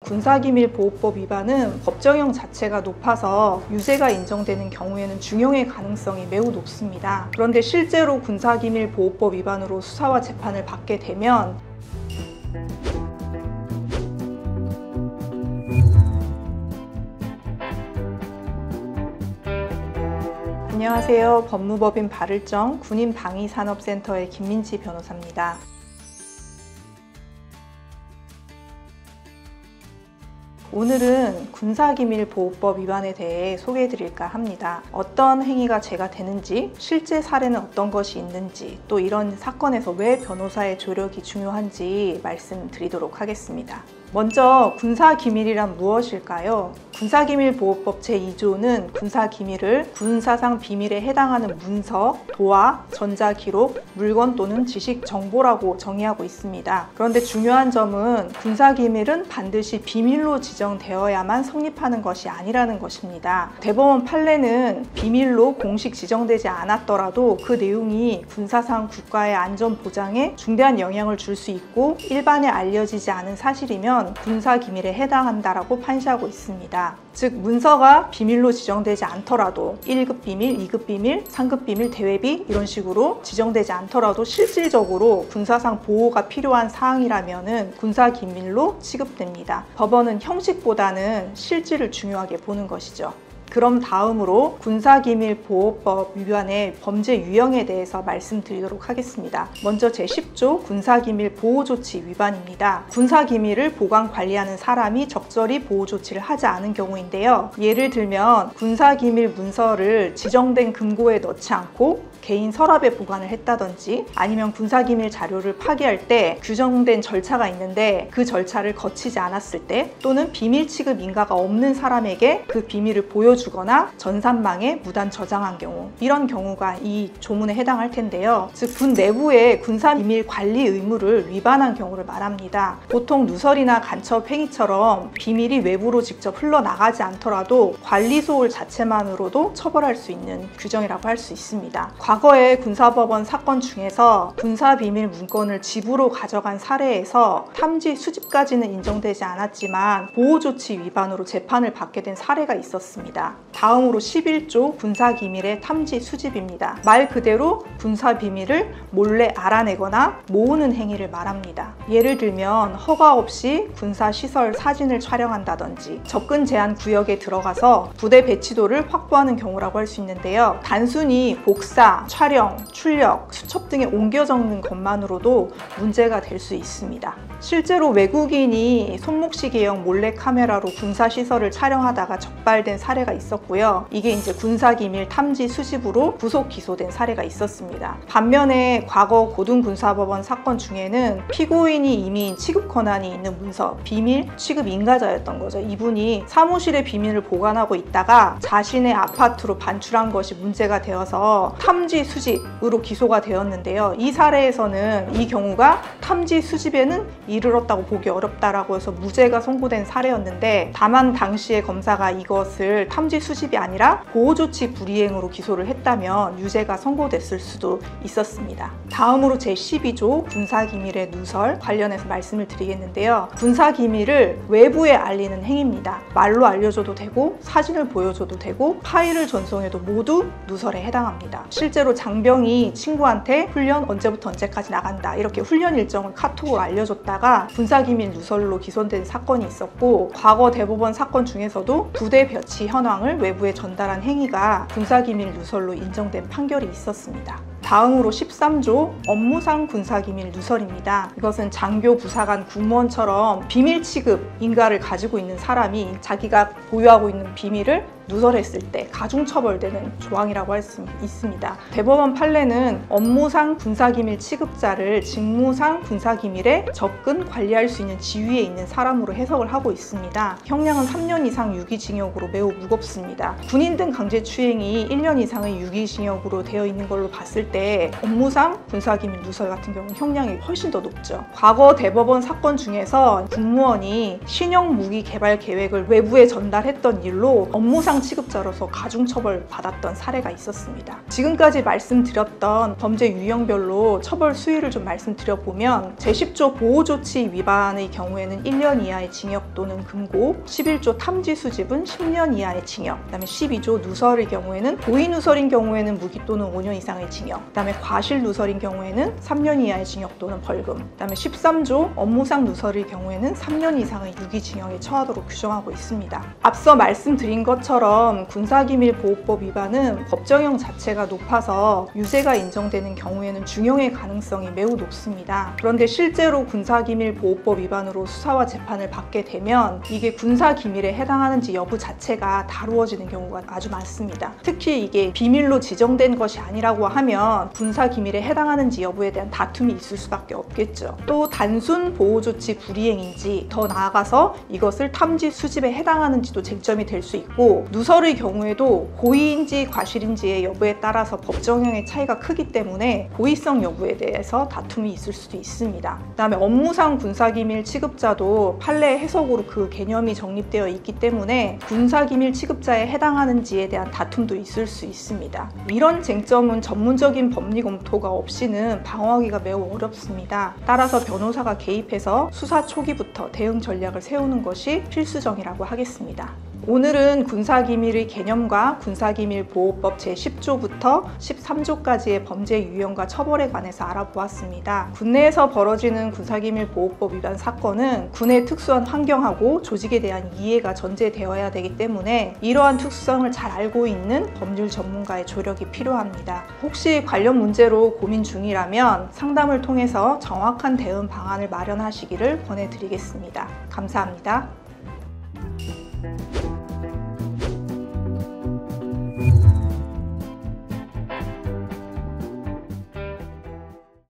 군사기밀보호법 위반은 법정형 자체가 높아서 유죄가 인정되는 경우에는 중형의 가능성이 매우 높습니다. 그런데 실제로 군사기밀보호법 위반으로 수사와 재판을 받게 되면 안녕하세요. 법무법인 발을정 군인방위산업센터의 김민지 변호사입니다. 오늘은 군사기밀보호법 위반에 대해 소개해 드릴까 합니다. 어떤 행위가 죄가 되는지, 실제 사례는 어떤 것이 있는지, 또 이런 사건에서 왜 변호사의 조력이 중요한지 말씀드리도록 하겠습니다. 먼저 군사기밀이란 무엇일까요? 군사기밀보호법 제2조는 군사기밀을 군사상 비밀에 해당하는 문서, 도화, 전자기록, 물건 또는 지식정보라고 정의하고 있습니다. 그런데 중요한 점은 군사기밀은 반드시 비밀로 지정되어야만 성립하는 것이 아니라는 것입니다. 대법원 판례는 비밀로 공식 지정되지 않았더라도 그 내용이 군사상 국가의 안전 보장에 중대한 영향을 줄 수 있고 일반에 알려지지 않은 사실이면 군사기밀에 해당한다라고 판시하고 있습니다. 즉 문서가 비밀로 지정되지 않더라도 1급 비밀, 2급 비밀, 3급 비밀, 대외비 이런 식으로 지정되지 않더라도 실질적으로 군사상 보호가 필요한 사항이라면 군사기밀로 취급됩니다. 법원은 형식보다는 실질을 중요하게 보는 것이죠. 그럼 다음으로 군사기밀보호법 위반의 범죄 유형에 대해서 말씀드리도록 하겠습니다. 먼저 제10조 군사기밀보호조치 위반입니다. 군사기밀을 보관 관리하는 사람이 적절히 보호조치를 하지 않은 경우인데요. 예를 들면 군사기밀 문서를 지정된 금고에 넣지 않고 개인 서랍에 보관을 했다든지, 아니면 군사기밀 자료를 파기할 때 규정된 절차가 있는데 그 절차를 거치지 않았을 때, 또는 비밀 취급 인가가 없는 사람에게 그 비밀을 보여주거나 전산망에 무단 저장한 경우, 이런 경우가 이 조문에 해당할 텐데요. 즉 군 내부의 군사기밀 관리 의무를 위반한 경우를 말합니다. 보통 누설이나 간첩 행위처럼 비밀이 외부로 직접 흘러나가지 않더라도 관리 소홀 자체만으로도 처벌할 수 있는 규정이라고 할 수 있습니다. 과거의 군사법원 사건 중에서 군사비밀 문건을 집으로 가져간 사례에서 탐지 수집까지는 인정되지 않았지만 보호조치 위반으로 재판을 받게 된 사례가 있었습니다. 다음으로 11조 군사기밀의 탐지 수집입니다. 말 그대로 군사비밀을 몰래 알아내거나 모으는 행위를 말합니다. 예를 들면 허가 없이 군사시설 사진을 촬영한다든지 접근 제한 구역에 들어가서 부대 배치도를 확보하는 경우라고 할 수 있는데요. 단순히 복사, 촬영, 출력, 수첩 등에 옮겨 적는 것만으로도 문제가 될 수 있습니다. 실제로 외국인이 손목시계형 몰래카메라로 군사시설을 촬영하다가 적발된 사례가 있었고요. 이게 이제 군사기밀 탐지 수집으로 구속 기소된 사례가 있었습니다. 반면에 과거 고등군사법원 사건 중에는 피고인이 이미 취급 권한이 있는 문서, 비밀 취급 인가자였던 거죠. 이분이 사무실에 비밀을 보관하고 있다가 자신의 아파트로 반출한 것이 문제가 되어서 탐지 수집으로 기소가 되었는데요. 이 사례에서는 이 경우가 탐지 수집에는 이르렀다고 보기 어렵다라고 해서 무죄가 선고된 사례였는데, 다만 당시의 검사가 이것을 탐지 수집이 아니라 보호조치 불이행으로 기소를 했다면 유죄가 선고됐을 수도 있었습니다. 다음으로 제12조 군사기밀의 누설 관련해서 말씀을 드리겠는데요. 군사기밀을 외부에 알리는 행위입니다. 말로 알려줘도 되고 사진을 보여줘도 되고 파일을 전송해도 모두 누설에 해당합니다. 실제로 장병이 친구한테 훈련 언제부터 언제까지 나간다 이렇게 훈련 일정을 카톡으로 알려줬다가 군사기밀 누설로 기소된 사건이 있었고, 과거 대법원 사건 중에서도 부대 배치 현황을 외부에 전달한 행위가 군사기밀 누설로 인정된 판결이 있었습니다. 다음으로 13조 업무상 군사기밀 누설입니다. 이것은 장교, 부사관, 군무원처럼 비밀 취급 인가를 가지고 있는 사람이 자기가 보유하고 있는 비밀을 누설했을 때 가중처벌되는 조항이라고 할 수 있습니다. 대법원 판례는 업무상 군사기밀 취급자를 직무상 군사기밀에 접근, 관리할 수 있는 지위에 있는 사람으로 해석을 하고 있습니다. 형량은 3년 이상 유기징역으로 매우 무겁습니다. 군인 등 강제추행이 1년 이상의 유기징역으로 되어 있는 걸로 봤을 때 때 업무상 군사기밀 누설 같은 경우는 형량이 훨씬 더 높죠. 과거 대법원 사건 중에서 국무원이 신형 무기 개발 계획을 외부에 전달했던 일로 업무상 취급자로서 가중처벌 받았던 사례가 있었습니다. 지금까지 말씀드렸던 범죄 유형별로 처벌 수위를 좀 말씀드려보면 제10조 보호조치 위반의 경우에는 1년 이하의 징역 또는 금고, 11조 탐지 수집은 10년 이하의 징역, 그다음에 12조 누설의 경우에는 고의 누설인 경우에는 무기 또는 5년 이상의 징역, 그다음에 과실 누설인 경우에는 3년 이하의 징역 또는 벌금, 그다음에 13조 업무상 누설의 경우에는 3년 이상의 유기징역에 처하도록 규정하고 있습니다. 앞서 말씀드린 것처럼 군사기밀보호법 위반은 법정형 자체가 높아서 유죄가 인정되는 경우에는 중형의 가능성이 매우 높습니다. 그런데 실제로 군사기밀보호법 위반으로 수사와 재판을 받게 되면 이게 군사기밀에 해당하는지 여부 자체가 다루어지는 경우가 아주 많습니다. 특히 이게 비밀로 지정된 것이 아니라고 하면 군사기밀에 해당하는지 여부에 대한 다툼이 있을 수밖에 없겠죠. 또 단순 보호조치 불이행인지 더 나아가서 이것을 탐지 수집에 해당하는지도 쟁점이 될 수 있고, 누설의 경우에도 고의인지 과실인지의 여부에 따라서 법정형의 차이가 크기 때문에 고의성 여부에 대해서 다툼이 있을 수도 있습니다. 그 다음에 업무상 군사기밀 취급자도 판례 해석으로 그 개념이 정립되어 있기 때문에 군사기밀 취급자에 해당하는지에 대한 다툼도 있을 수 있습니다. 이런 쟁점은 전문적인 법리 검토가 없이는 방어하기가 매우 어렵습니다. 따라서 변호사가 개입해서 수사 초기부터 대응 전략을 세우는 것이 필수적이라고 하겠습니다. 오늘은 군사기밀의 개념과 군사기밀보호법 제10조부터 13조까지의 범죄 유형과 처벌에 관해서 알아보았습니다. 군내에서 벌어지는 군사기밀보호법 위반 사건은 군의 특수한 환경하고 조직에 대한 이해가 전제되어야 되기 때문에 이러한 특수성을 잘 알고 있는 법률 전문가의 조력이 필요합니다. 혹시 관련 문제로 고민 중이라면 상담을 통해서 정확한 대응 방안을 마련하시기를 권해드리겠습니다. 감사합니다.